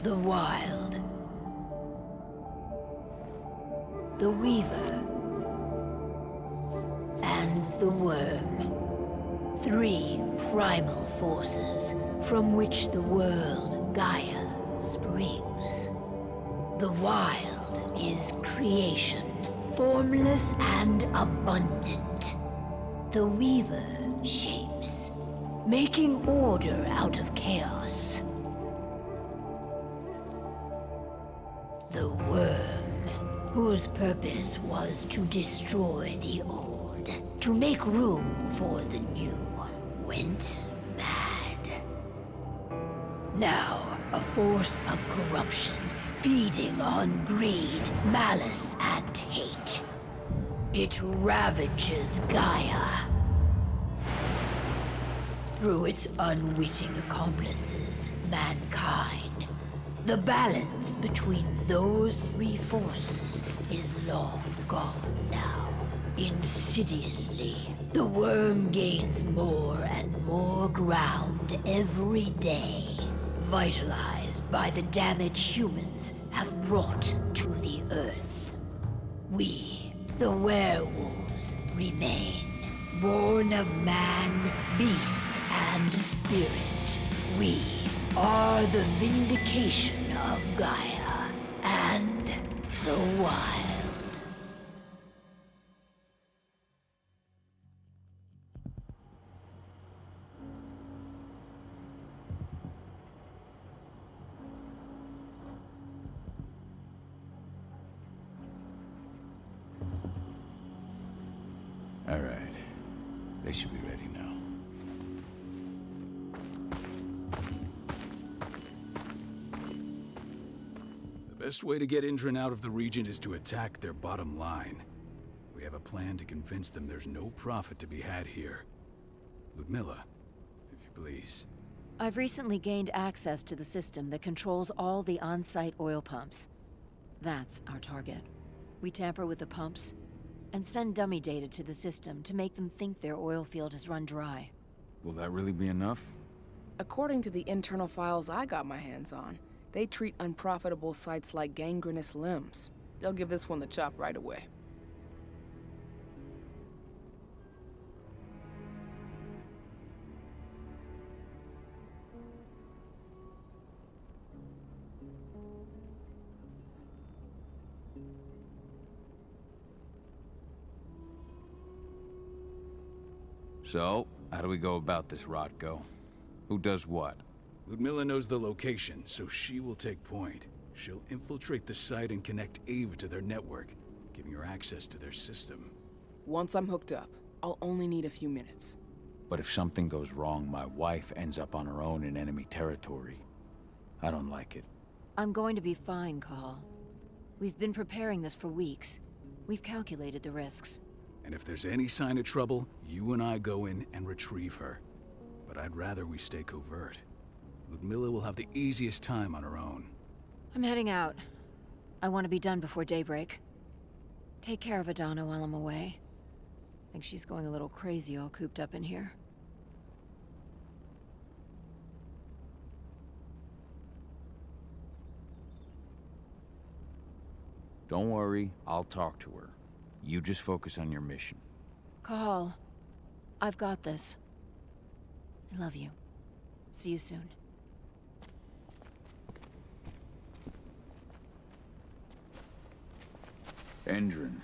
The Wild. The Weaver. And the Worm. 3 primal forces from which the world, Gaia, springs. The Wild is creation, formless and abundant. The Weaver shapes, making order out of chaos. The Worm, whose purpose was to destroy the old, to make room for the new, went mad. Now, a force of corruption, feeding on greed, malice, and hate. It ravages Gaia. Through its unwitting accomplices, mankind. The balance between those 3 forces is long gone now. Insidiously, the Worm gains more and more ground every day, vitalized by the damage humans have brought to the Earth. We, the werewolves, remain, born of man, beast, and spirit. We are the vindication of Gaia and the Wild. All right. They should be ready now. The best way to get Indran out of the region is to attack their bottom line. We have a plan to convince them there's no profit to be had here. Ludmilla, if you please. I've recently gained access to the system that controls all the on-site oil pumps. That's our target. We tamper with the pumps and send dummy data to the system to make them think their oil field has run dry. Will that really be enough? According to the internal files I got my hands on, they treat unprofitable sites like gangrenous limbs. They'll give this one the chop right away. So, how do we go about this, Rotko? Who does what? Ludmilla knows the location, so she will take point. She'll infiltrate the site and connect Ava to their network, giving her access to their system. Once I'm hooked up, I'll only need a few minutes. But if something goes wrong, my wife ends up on her own in enemy territory. I don't like it. I'm going to be fine, Call. We've been preparing this for weeks. We've calculated the risks. And if there's any sign of trouble, you and I go in and retrieve her. But I'd rather we stay covert. Ludmilla will have the easiest time on her own. I'm heading out. I want to be done before daybreak. Take care of Adana while I'm away. Think she's going a little crazy all cooped up in here. Don't worry, I'll talk to her. You just focus on your mission. Call. I've got this. I love you. See you soon. Endron.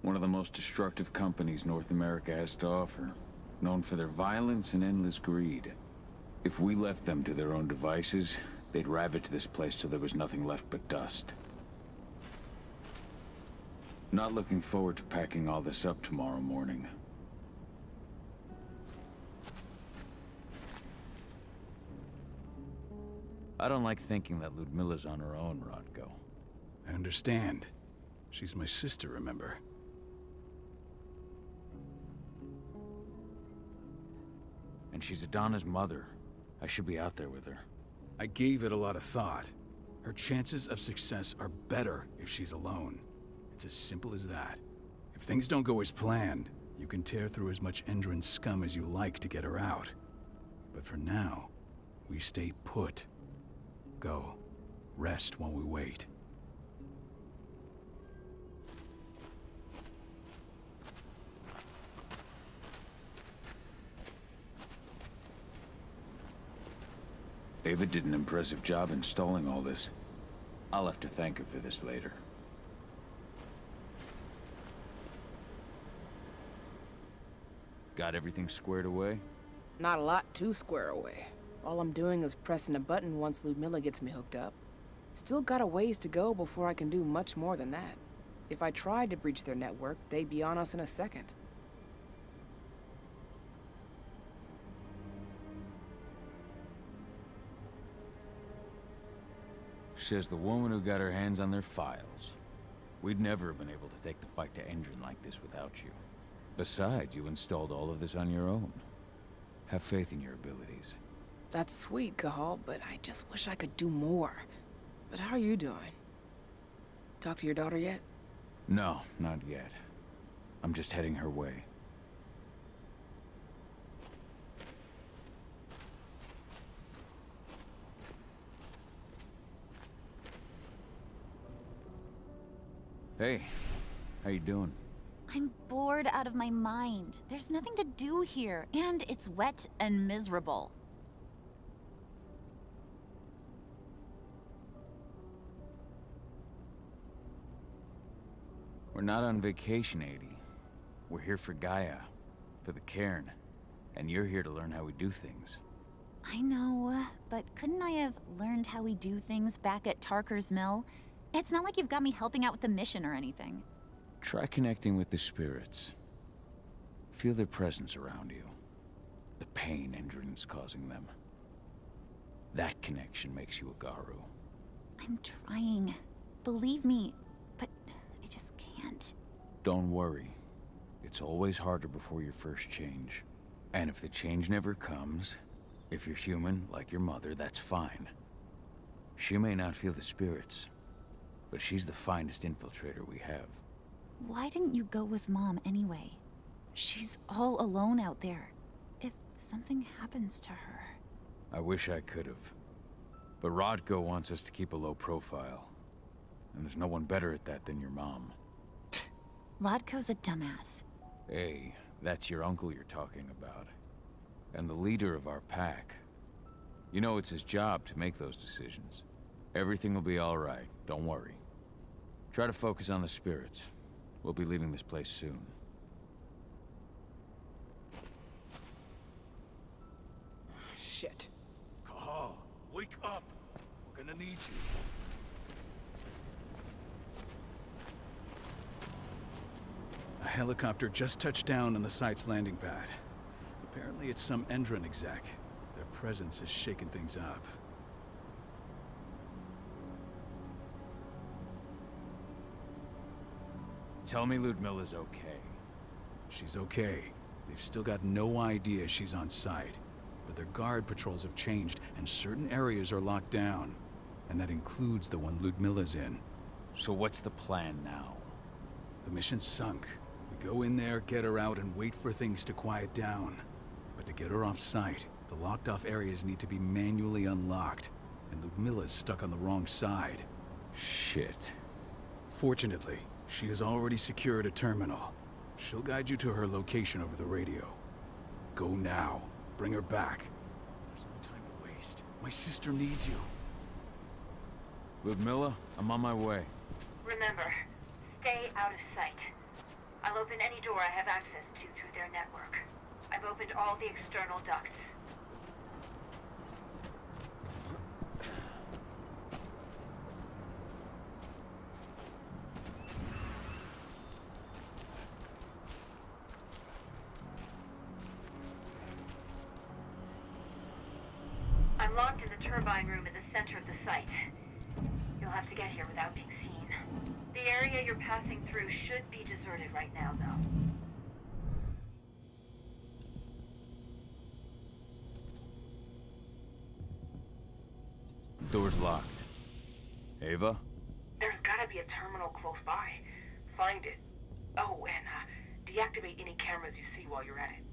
One of the most destructive companies North America has to offer. Known for their violence and endless greed. If we left them to their own devices, they'd ravage this place till there was nothing left but dust. Not looking forward to packing all this up tomorrow morning. I don't like thinking that Ludmilla's on her own, Rotko. I understand. She's my sister, remember? And she's Adana's mother. I should be out there with her. I gave it a lot of thought. Her chances of success are better if she's alone. It's as simple as that. If things don't go as planned, you can tear through as much Endron scum as you like to get her out. But for now, we stay put. Go. Rest while we wait. Ava did an impressive job installing all this. I'll have to thank her for this later. Got everything squared away? Not a lot to square away. All I'm doing is pressing a button once Ludmilla gets me hooked up. Still got a ways to go before I can do much more than that. If I tried to breach their network, they'd be on us in a second. Says the woman who got her hands on their files. We'd never have been able to take the fight to Endron like this without you. Besides, you installed all of this on your own. Have faith in your abilities. That's sweet, Cahal, but I just wish I could do more. But how are you doing? Talk to your daughter yet? No, not yet. I'm just heading her way. Hey, how you doing? I'm bored out of my mind. There's nothing to do here, and it's wet and miserable. We're not on vacation, Adie. We're here for Gaia, for the cairn, and you're here to learn how we do things. I know, but couldn't I have learned how we do things back at Tarker's Mill? It's not like you've got me helping out with the mission or anything. Try connecting with the spirits. Feel their presence around you. The pain Endron's causing them. That connection makes you a Garu. I'm trying. Believe me, but I just can't. Don't worry. It's always harder before your first change. And if the change never comes, if you're human, like your mother, that's fine. She may not feel the spirits, but she's the finest infiltrator we have. Why didn't you go with Mom anyway? She's all alone out there. If something happens to her... I wish I could have. But Rodko wants us to keep a low profile. And there's no one better at that than your mom. Rodko's a dumbass. Hey, that's your uncle you're talking about. And the leader of our pack. You know it's his job to make those decisions. Everything will be all right, don't worry. Try to focus on the spirits. We'll be leaving this place soon. Shit. Cahal, wake up! We're gonna need you. A helicopter just touched down on the site's landing pad. Apparently it's some Endron exec. Their presence is shaking things up. Tell me Ludmilla's okay. She's okay. They've still got no idea she's on site. But their guard patrols have changed, and certain areas are locked down. And that includes the one Ludmilla's in. So what's the plan now? The mission's sunk. We go in there, get her out, and wait for things to quiet down. But to get her off site, the locked-off areas need to be manually unlocked. And Ludmilla's stuck on the wrong side. Shit. Fortunately, she has already secured a terminal. She'll guide you to her location over the radio. Go now. Bring her back. There's no time to waste. My sister needs you. Ludmilla, I'm on my way. Remember, stay out of sight. I'll open any door I have access to through their network. I've opened all the external ducts. I'm locked in the turbine room at the center of the site. You'll have to get here without being seen. The area you're passing through should be deserted right now, though. Door's locked. Ava? There's gotta be a terminal close by. Find it. Oh, and deactivate any cameras you see while you're at it.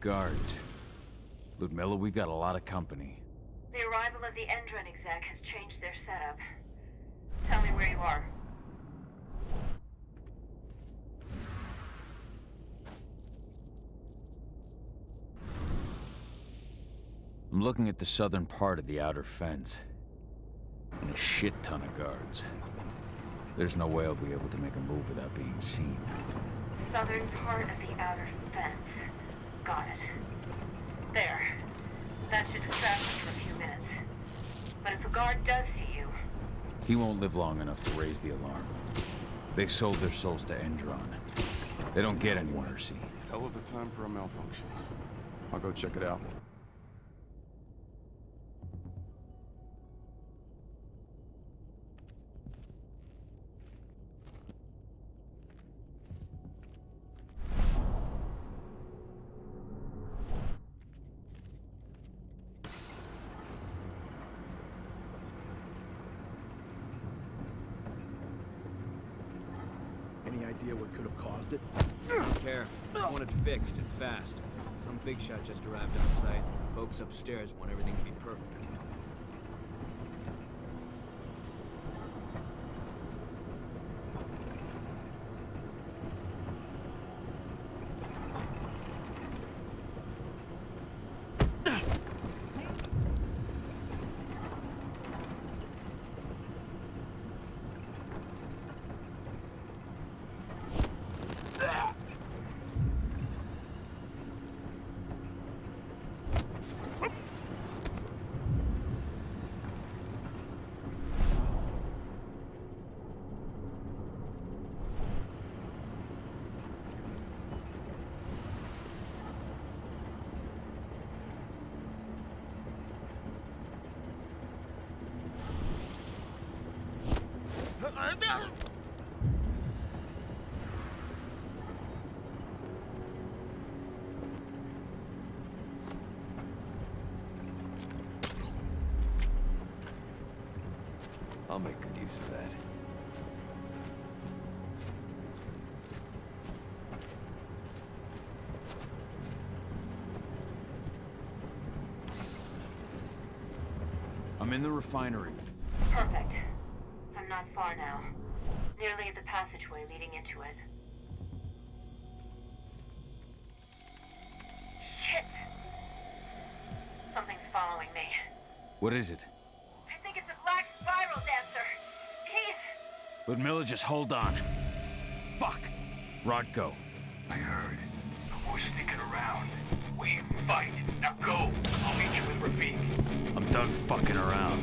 guards. Ludmilla, we've got a lot of company. The arrival of the Endron exec has changed their setup. Tell me where you are. I'm looking at the southern part of the outer fence. And a shit ton of guards. There's no way I'll be able to make a move without being seen. Southern part of the outer fence. Got it. There. That should distract them for a few minutes. But if a guard does see you... He won't live long enough to raise the alarm. They sold their souls to Endron. They don't get any mercy. Hell of a time for a malfunction. I'll go check it out. Any idea what could have caused it? Don't care. Just want it fixed and fast. Some big shot just arrived on site. Folks upstairs want everything to be perfect. I'll make good use of that. I'm in the refinery. Perfect. I'm not far now. Nearly at the passageway leading into it. Shit! Something's following me. What is it? I think it's a black spiral dancer. He's... Ludmilla, just hold on. Fuck! Rodko. I heard. The horse sneaking around. We fight. Now go. I'll meet you with Rafik. I'm done fucking around.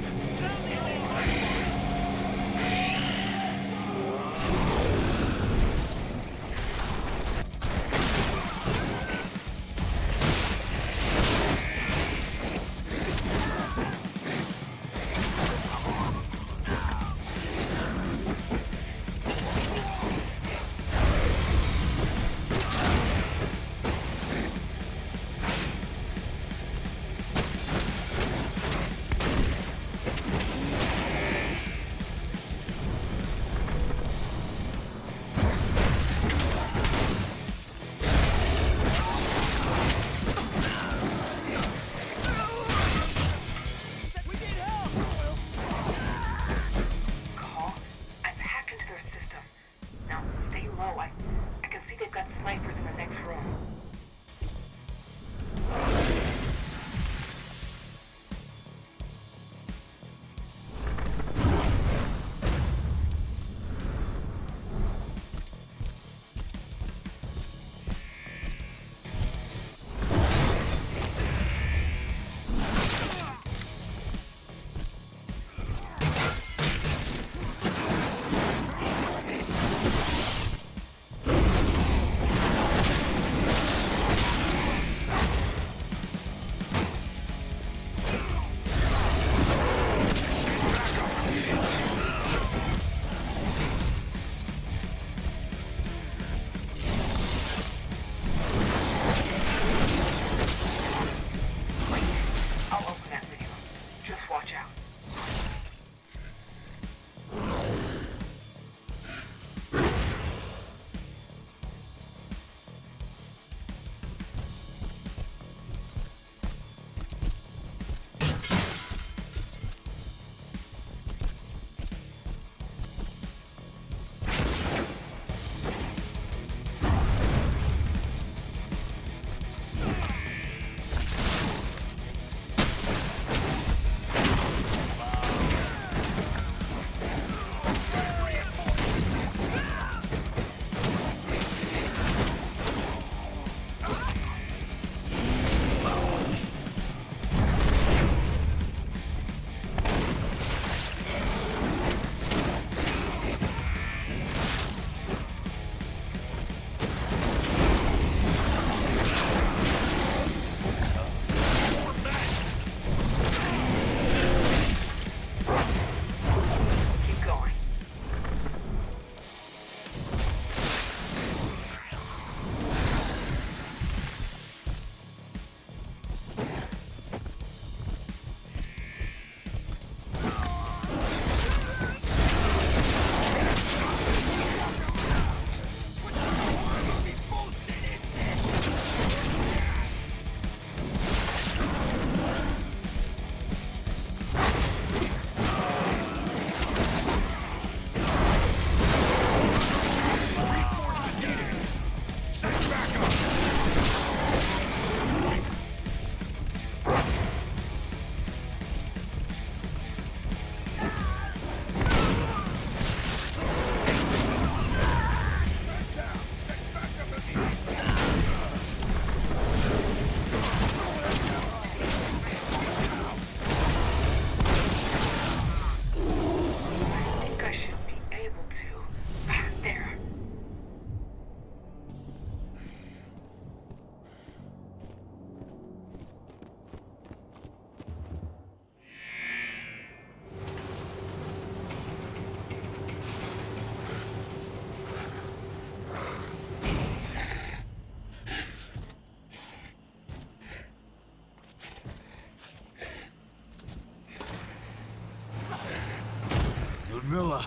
Milla!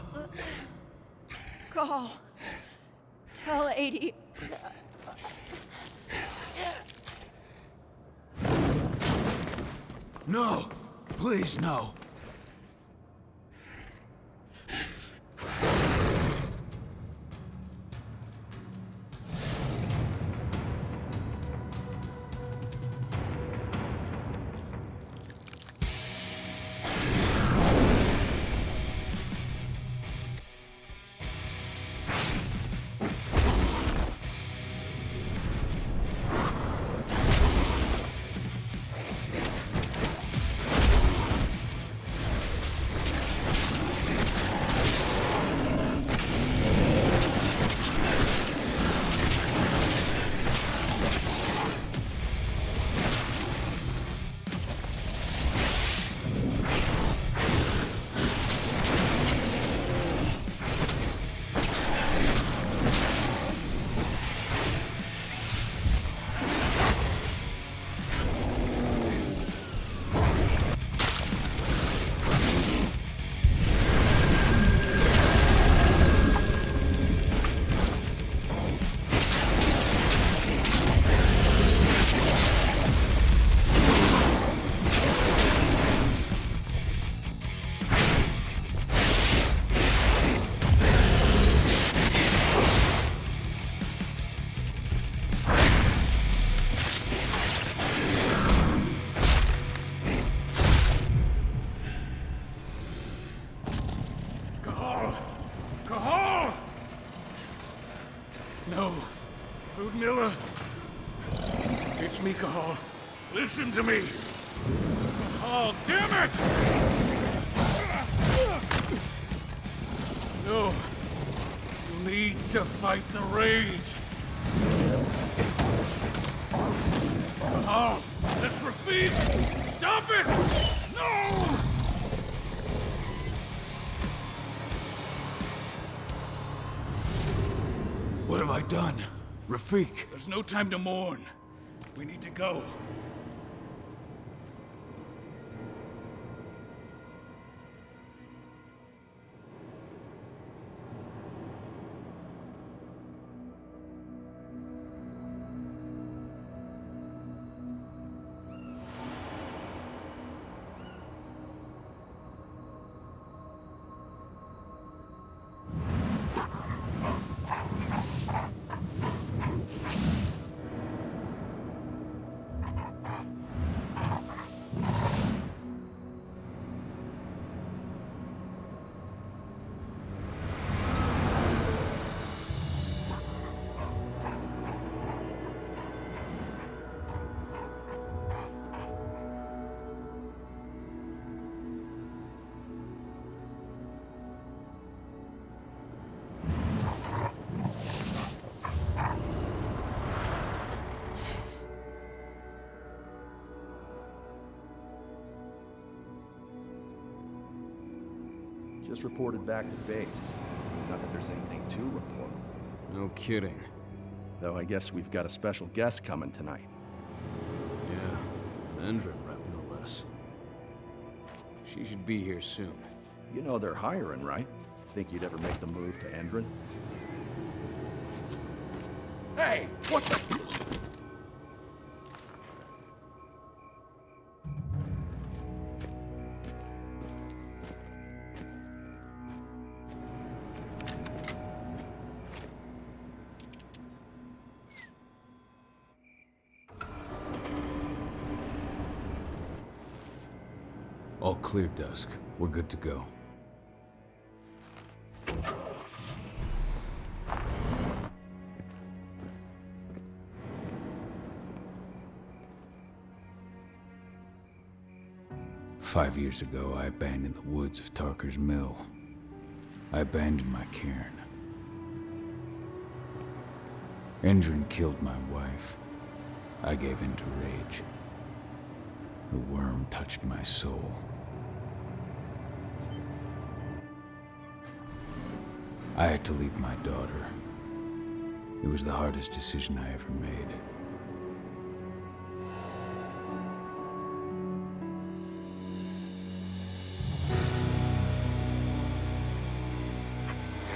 Call. Tell 80. No! Please, no! No. Ludmilla. It's me, Cahal. Listen to me. Cahal, damn it! No. You need to fight the rage. Cahal, that's Rafid! Stop it! No! What have I done? Rafik. There's no time to mourn. We need to go. Just reported back to base. Not that there's anything to report. No kidding. Though I guess we've got a special guest coming tonight. Yeah, an Endron rep, no less. She should be here soon. You know they're hiring, right? Think you'd ever make the move to Endron? Hey! What the... All clear, Dusk. We're good to go. "5 years ago, I abandoned the woods of Tarker's Mill. I abandoned my cairn. Endron killed my wife. I gave in to rage. The worm touched my soul. I had to leave my daughter. It was the hardest decision I ever made.